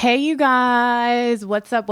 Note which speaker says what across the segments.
Speaker 1: Hey, you guys, what's up?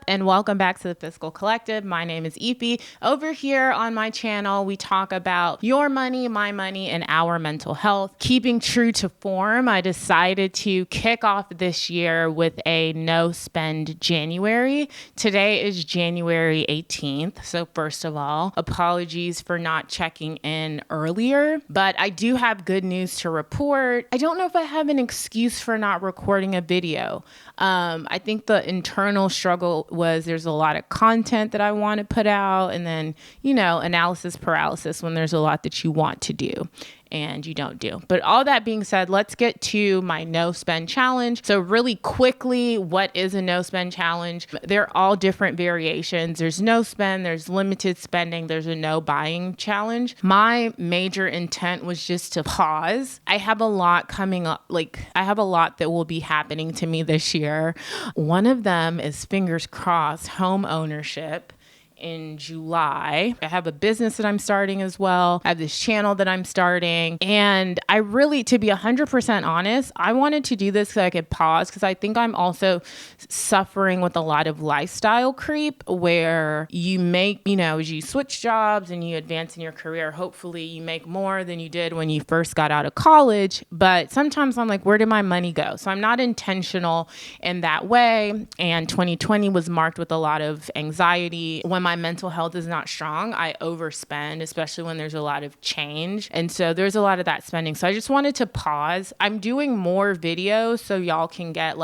Speaker 1: And welcome back to the Fiscal Collective. My name is Efi. Over here on my channel, we talk about your money, my money, and our mental health. Keeping true to form, I decided to kick off this year with a no spend January. Today is January 18th. So first of all, apologies for not checking in earlier, but I do have good news to report. I don't know if I have an excuse for not recording a video. I think the internal struggle was there's a lot of content that I want to put out, and then, analysis paralysis when there's a lot that you want to do and you don't do. But all that being said, let's get to my no spend challenge. So really quickly, what is a no spend challenge? They're all different variations. There's no spend, there's limited spending, there's a no buying challenge. My major intent was just to pause. I have a lot coming up. I have a lot that will be happening to me this year. One of them is, fingers crossed, home ownership. In July. I have a business that I'm starting as well. I have this channel that I'm starting. And I really, to be 100% honest, I wanted to do this so I could pause, because I think I'm also suffering with a lot of lifestyle creep where you make, as you switch jobs and you advance in your career, hopefully you make more than you did when you first got out of college. But sometimes I'm like, where did my money go? So I'm not intentional in that way. And 2020 was marked with a lot of anxiety. When my mental health is not strong, I overspend, especially when there's a lot of change. And so there's a lot of that spending. So I just wanted to pause. I'm doing more videos so y'all can get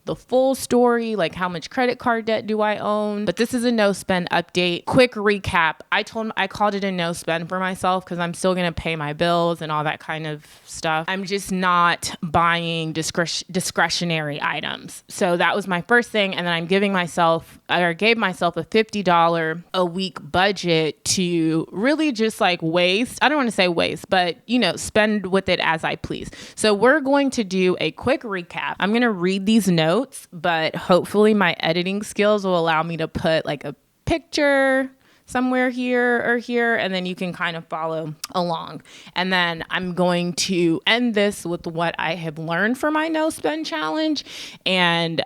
Speaker 1: the full story, how much credit card debt do I own? But this is a no spend update. Quick recap. I called it a no spend for myself because I'm still going to pay my bills and all that kind of stuff. I'm just not buying discretionary items. So that was my first thing. And then I gave myself a $50 a week budget to really just waste. I don't want to say waste, but spend with it as I please. So we're going to do a quick recap. I'm going to read these notes, but hopefully my editing skills will allow me to put a picture somewhere here or here, and then you can kind of follow along. And then I'm going to end this with what I have learned from my no spend challenge, and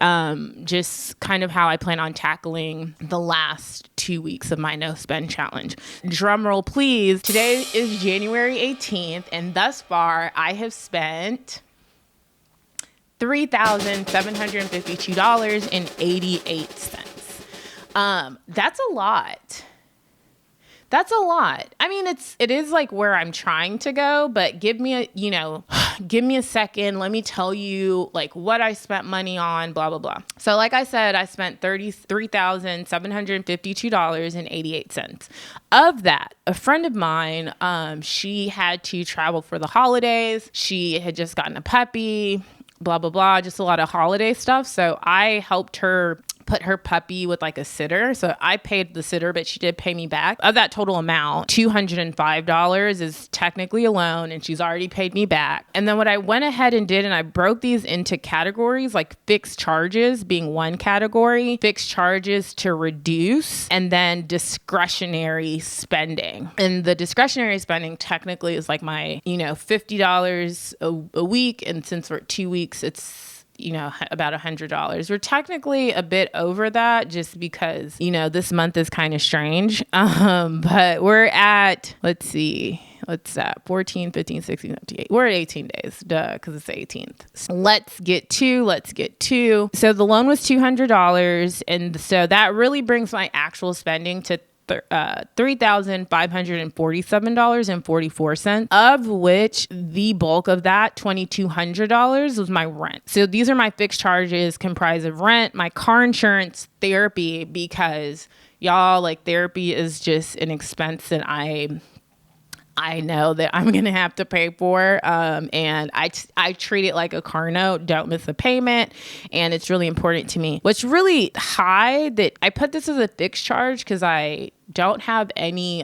Speaker 1: just kind of how I plan on tackling the last 2 weeks of my no spend challenge. Drum roll, please. Today is January 18th, and thus far I have spent $3,752.88. That's a lot. That's a lot. I mean, it is where I'm trying to go, but give me a second. Let me tell you what I spent money on, blah, blah, blah. So like I said, I spent $33,752.88. Of that, a friend of mine, she had to travel for the holidays. She had just gotten a puppy, blah, blah, blah, just a lot of holiday stuff. So I helped her put her puppy with a sitter. So I paid the sitter, but she did pay me back. Of that total amount, $205 is technically a loan, and she's already paid me back. And then what I went ahead and did, and I broke these into categories, fixed charges being one category, fixed charges to reduce, and then discretionary spending. And the discretionary spending technically is my, $50 a week. And since we're at 2 weeks, it's about $100. We're technically a bit over that just because, this month is kind of strange. But we're at, let's see, what's that? 14, 15, 16, 17, 18. We're at 18 days, because it's the 18th. So let's get to. So the loan was $200. And so that really brings my actual spending to $3,547.44, of which the bulk of that, $2,200, was my rent. So these are my fixed charges comprised of rent, my car insurance, therapy, because y'all, therapy is just an expense that I know that I'm going to have to pay for. And I treat it like a car note. Don't miss a payment. And it's really important to me. What's really high, that I put this as a fixed charge because I don't have any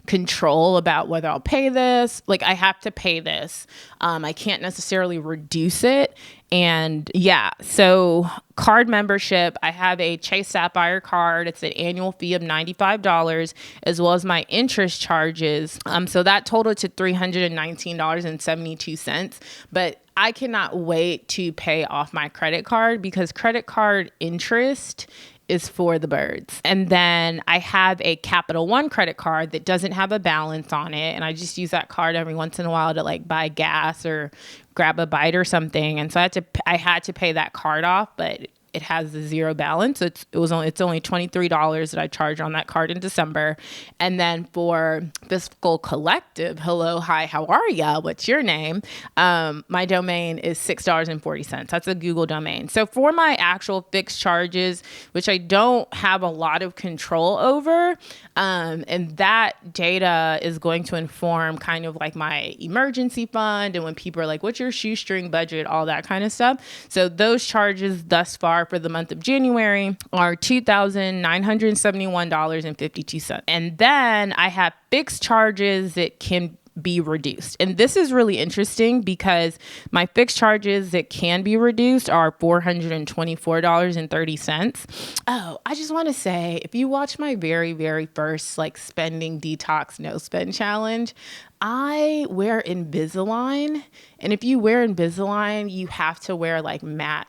Speaker 1: control about whether I'll pay this. Like, I have to pay this. I can't necessarily reduce it. And yeah, so card membership, I have a Chase Sapphire card. It's an annual fee of $95 as well as my interest charges. So that totaled to $319.72. But I cannot wait to pay off my credit card because credit card interest is for the birds. And then I have a Capital One credit card that doesn't have a balance on it. And I just use that card every once in a while to like buy gas or grab a bite or something. And so I had to pay that card off, but it has a zero balance. It's only $23 that I charge on that card in December. And then for Fiscal Collective, hello, hi, how are ya? What's your name? My domain is $6.40. That's a Google domain. So for my actual fixed charges, which I don't have a lot of control over, and that data is going to inform kind of like my emergency fund and when people are like, what's your shoestring budget, all that kind of stuff. So those charges thus far for the month of January are $2,971.52. And then I have fixed charges that can be reduced. And this is really interesting because my fixed charges that can be reduced are $424.30. Oh, I just want to say, if you watch my very, very first like spending detox no spend challenge, I wear Invisalign. And if you wear Invisalign, you have to wear like matte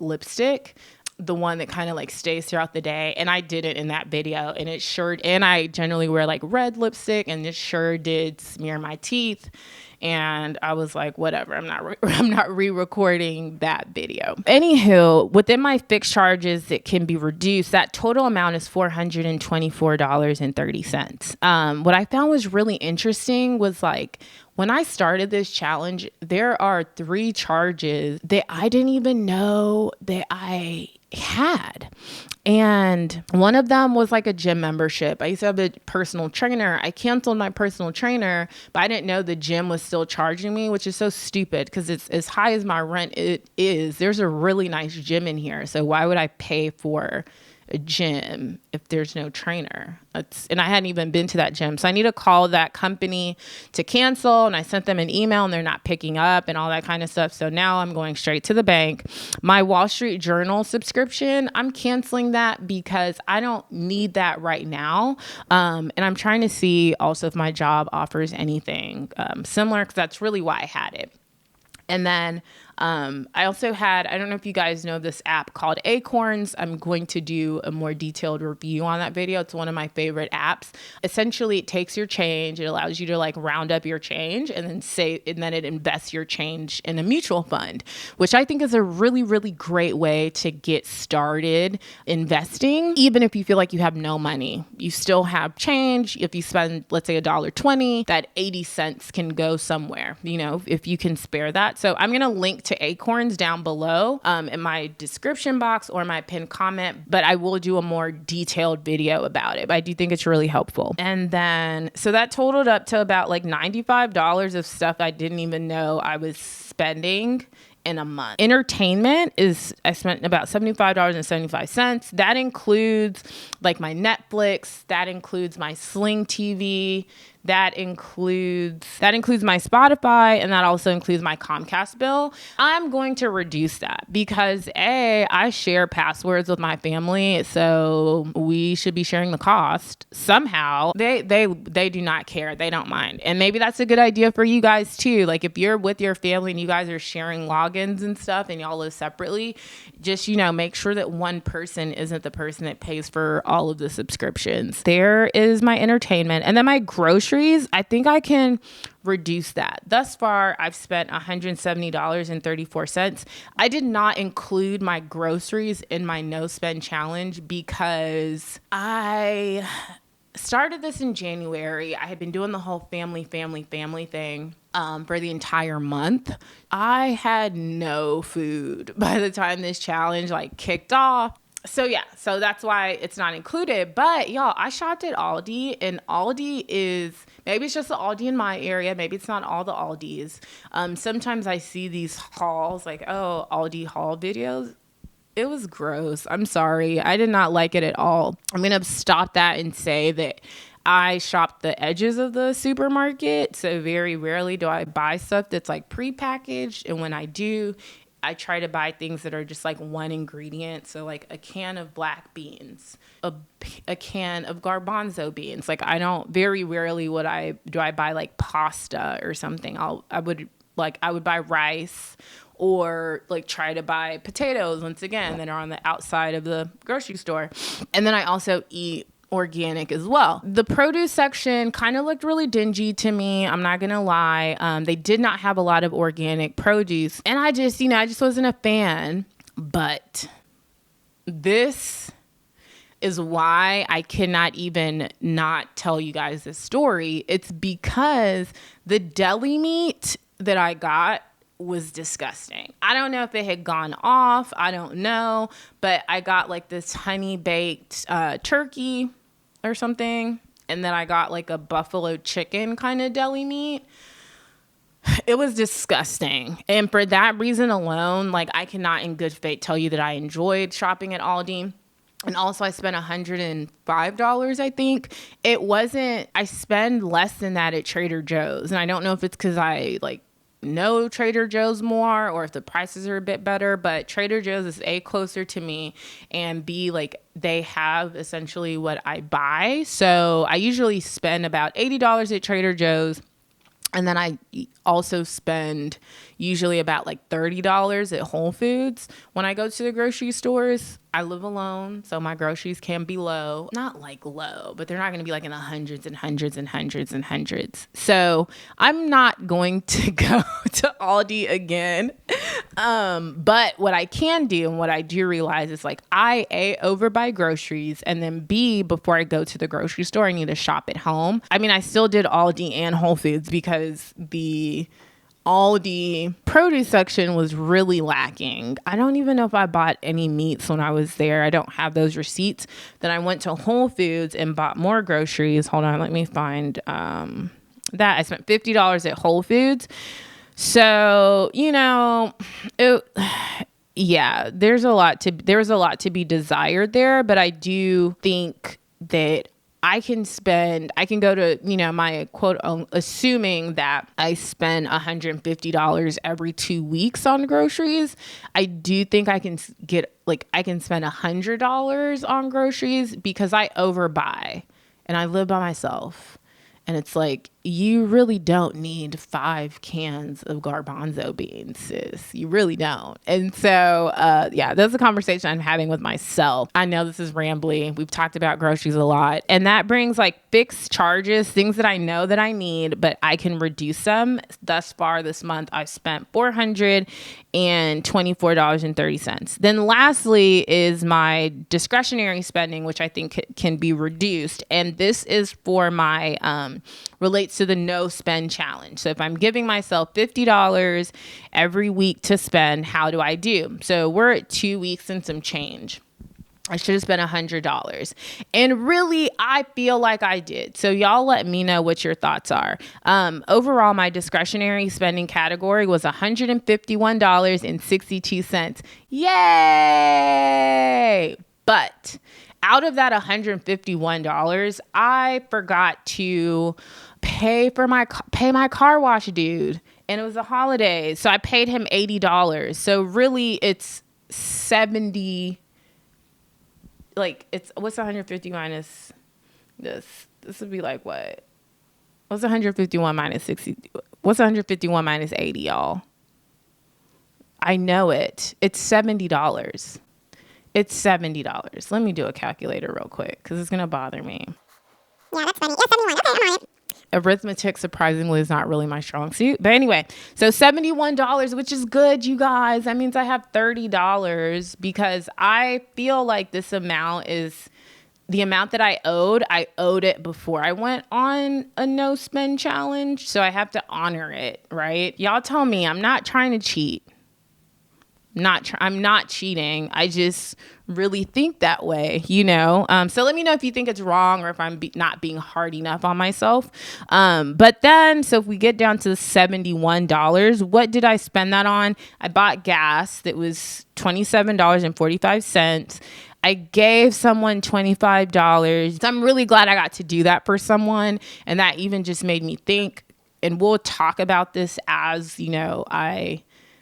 Speaker 1: lipstick, the one that kind of like stays throughout the day. And I did it in that video, and and I generally wear like red lipstick, and it sure did smear my teeth. And I was like, whatever, I'm not re-recording that video. Anywho, within my fixed charges that can be reduced, that total amount is $424.30. What I found was really interesting was like, when I started this challenge, there are 3 charges that I didn't even know that I had. And one of them was like a gym membership. I used to have a personal trainer. I canceled my personal trainer, but I didn't know the gym was still charging me, which is so stupid because it's as high as my rent it is. There's a really nice gym in here. So why would I pay for a gym if there's no trainer? And I hadn't even been to that gym. So I need to call that company to cancel. And I sent them an email and they're not picking up and all that kind of stuff. So now I'm going straight to the bank. My Wall Street Journal subscription, I'm canceling that because I don't need that right now. And I'm trying to see also if my job offers anything similar, because that's really why I had it. And then I also had, I don't know if you guys know this app called Acorns. I'm going to do a more detailed review on that video. It's one of my favorite apps. Essentially, it takes your change. It allows you to like round up your change and then it invests your change in a mutual fund, which I think is a really, really great way to get started investing. Even if you feel like you have no money, you still have change. If you spend, let's say $1.20, that 80 cents can go somewhere, if you can spare that. So I'm going to link to Acorns down below in my description box or my pinned comment, but I will do a more detailed video about it. But I do think it's really helpful. And then, so that totaled up to about like $95 of stuff I didn't even know I was spending in a month. Entertainment I spent about $75.75. That includes like my Netflix, that includes my Sling TV, that includes my Spotify, and that also includes my Comcast bill. I'm going to reduce that because I share passwords with my family, so we should be sharing the cost somehow. They do not care. They don't mind. And maybe that's a good idea for you guys too. Like if you're with your family and you guys are sharing logins and stuff and y'all live separately, just, make sure that one person isn't the person that pays for all of the subscriptions. There is my entertainment. And then my groceries, I think I can reduce that. Thus far, I've spent $170.34. I did not include my groceries in my no spend challenge because I started this in January. I had been doing the whole family thing for the entire month. I had no food by the time this challenge kicked off. So that's why it's not included. But y'all, I shopped at Aldi, and Aldi maybe it's just the Aldi in my area. Maybe it's not all the Aldis. Sometimes I see these hauls, Aldi haul videos. It was gross. I'm sorry. I did not like it at all. I'm going to stop that and say that I shop the edges of the supermarket. So very rarely do I buy stuff that's like prepackaged. And when I do, I try to buy things that are just like one ingredient. So like a can of black beans, a can of garbanzo beans. Like very rarely would I buy like pasta or something. I would buy rice, or like try to buy potatoes once again that are on the outside of the grocery store. And then I also eat organic as well. The produce section kind of looked really dingy to me. I'm not going to lie. They did not have a lot of organic produce, and I just wasn't a fan. But this is why I cannot even not tell you guys this story. It's because the deli meat that I got was disgusting. I don't know if it had gone off. I don't know. But I got like this honey baked turkey or something. And then I got like a buffalo chicken kind of deli meat. It was disgusting. And for that reason alone, like I cannot in good faith tell you that I enjoyed shopping at Aldi. And also I spent $105, I think. I spend less than that at Trader Joe's. And I don't know if it's because I like know Trader Joe's more or if the prices are a bit better, but Trader Joe's is A, closer to me, and B, like they have essentially what I buy. So I usually spend about $80 at Trader Joe's. And then I also spend usually about like $30 at Whole Foods when I go to the grocery stores. I live alone, so my groceries can be low. Not like low, but they're not going to be like in the hundreds and hundreds and hundreds and hundreds. So I'm not going to go to Aldi again. But what I can do and what I do realize is like I A, overbuy groceries, and then B, before I go to the grocery store, I need to shop at home. I mean, I still did Aldi and Whole Foods because the Aldi produce section was really lacking. I don't even know if I bought any meats when I was there. I don't have those receipts. Then I went to Whole Foods and bought more groceries. Hold on, let me find that. I spent $50 at Whole Foods. So, there's a lot to be desired there, but I do think that I can go to, my quote, assuming that I spend $150 every 2 weeks on groceries. I do think I can spend $100 on groceries because I overbuy and I live by myself. And it's like, you really don't need 5 cans of garbanzo beans, sis. You really don't. And so, that's a conversation I'm having with myself. I know this is rambly. We've talked about groceries a lot. And that brings like fixed charges, things that I know that I need, but I can reduce them. Thus far this month, I've spent $424.30. Then lastly is my discretionary spending, which I think can be reduced. And this is for my, relates to the no spend challenge. So if I'm giving myself $50 every week to spend, how do I do? So we're at 2 weeks and some change. I should have spent $100. And really, I feel like I did. So y'all let me know what your thoughts are. Overall, my discretionary spending category was $151.62. Yay! But out of that $151, I forgot to pay my car wash dude. And it was a holiday. So I paid him $80. So really, it's 70. Like, what's 150 minus this? This would be like what? What's 151 minus 60? What's 151 minus 80, y'all? I know it. It's $70. It's $70. Let me do a calculator real quick because it's going to bother me.
Speaker 2: Yeah, that's funny. Yeah, 71. Okay, I'm on it.
Speaker 1: Arithmetic, surprisingly, is not really my strong suit. But anyway, so $71, which is good, you guys. That means I have $30 because I feel like this amount is the amount that I owed. I owed it before I went on a no spend challenge. So I have to honor it, right? Y'all tell me I'm not trying to cheat. I'm not cheating. I just really think that way, So let me know if you think it's wrong or if I'm not being hard enough on myself. But then, so if we get down to $71, what did I spend that on? I bought gas that was $27.45. I gave someone $25. So I'm really glad I got to do that for someone. And that even just made me think, and we'll talk about this as,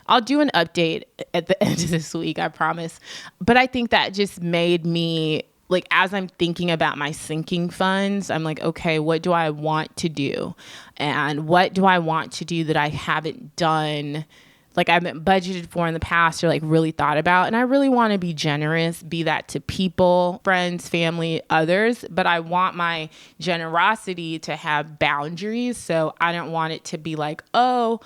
Speaker 1: I'll do an update at the end of this week, I promise. But I think that just made me, like, as I'm thinking about my sinking funds, I'm like, okay, what do I want to do? And what do I want to do that I haven't done, like I haven't budgeted for in the past or like really thought about? And I really want to be generous, be that to people, friends, family, others. But I want my generosity to have boundaries. So I don't want it to be like, oh,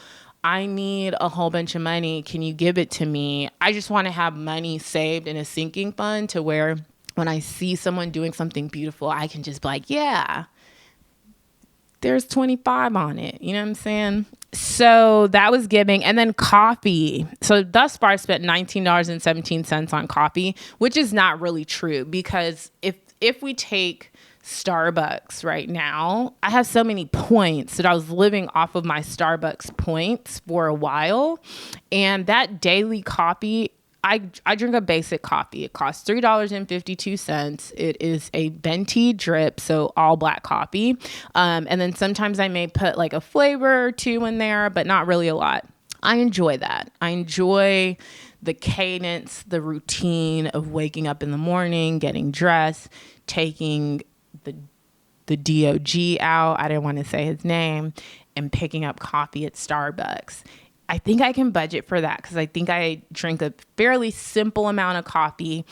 Speaker 1: I need a whole bunch of money. Can you give it to me? I just want to have money saved in a sinking fund to where when I see someone doing something beautiful, I can just be like, yeah, there's 25 on it. You know what I'm saying? So that was giving. And then coffee. So thus far I spent $19.17 on coffee, which is not really true, because if we take Starbucks right now, I have so many points that I was living off of my Starbucks points for a while. And that daily coffee, I drink a basic coffee. It costs $3.52. It is a venti drip, so all black coffee. And then sometimes I may put like a flavor or two in there, but not really a lot. I enjoy that. I enjoy the cadence, the routine of waking up in the morning, getting dressed, taking the DOG out, I didn't want to say his name, and picking up coffee at Starbucks. I think I can budget for that because I think I drink a fairly simple amount of coffee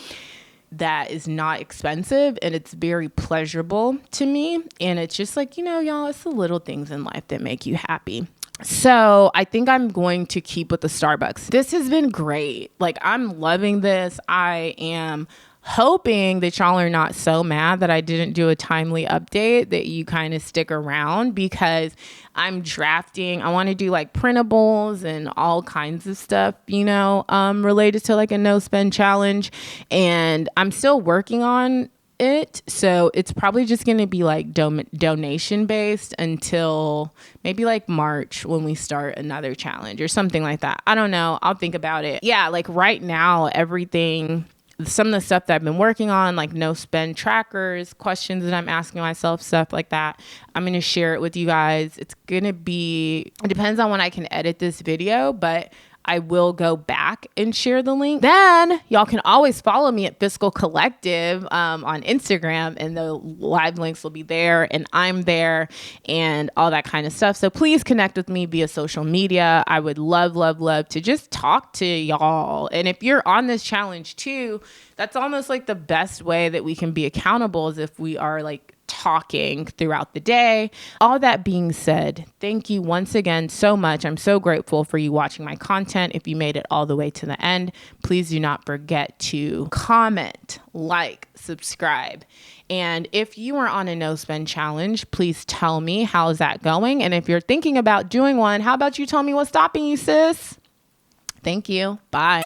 Speaker 1: that is not expensive, and it's very pleasurable to me. And it's just like, y'all, it's the little things in life that make you happy. So I think I'm going to keep with the Starbucks. This has been great. Like, I'm loving this. I am hoping that y'all are not so mad that I didn't do a timely update, that you kind of stick around, because I'm drafting. I want to do like printables and all kinds of stuff, related to like a no spend challenge. And I'm still working on it. So it's probably just going to be like donation based until maybe like March, when we start another challenge or something like that. I don't know. I'll think about it. Yeah. Like right now, some of the stuff that I've been working on, like no spend trackers, questions that I'm asking myself, stuff like that, I'm going to share it with you guys. It depends on when I can edit this video, but I will go back and share the link. Then y'all can always follow me at Fiscal Collective on Instagram, and the live links will be there, and I'm there, and all that kind of stuff. So please connect with me via social media. I would love, love, love to just talk to y'all. And if you're on this challenge too, that's almost like the best way that we can be accountable, is if we are like talking throughout the day. All that being said, thank you once again so much. I'm so grateful for you watching my content. If you made it all the way to the end, please do not forget to comment, like, subscribe. And if you are on a no spend challenge, please tell me, how's that going? And if you're thinking about doing one, how about you tell me what's stopping you, sis? Thank you. Bye.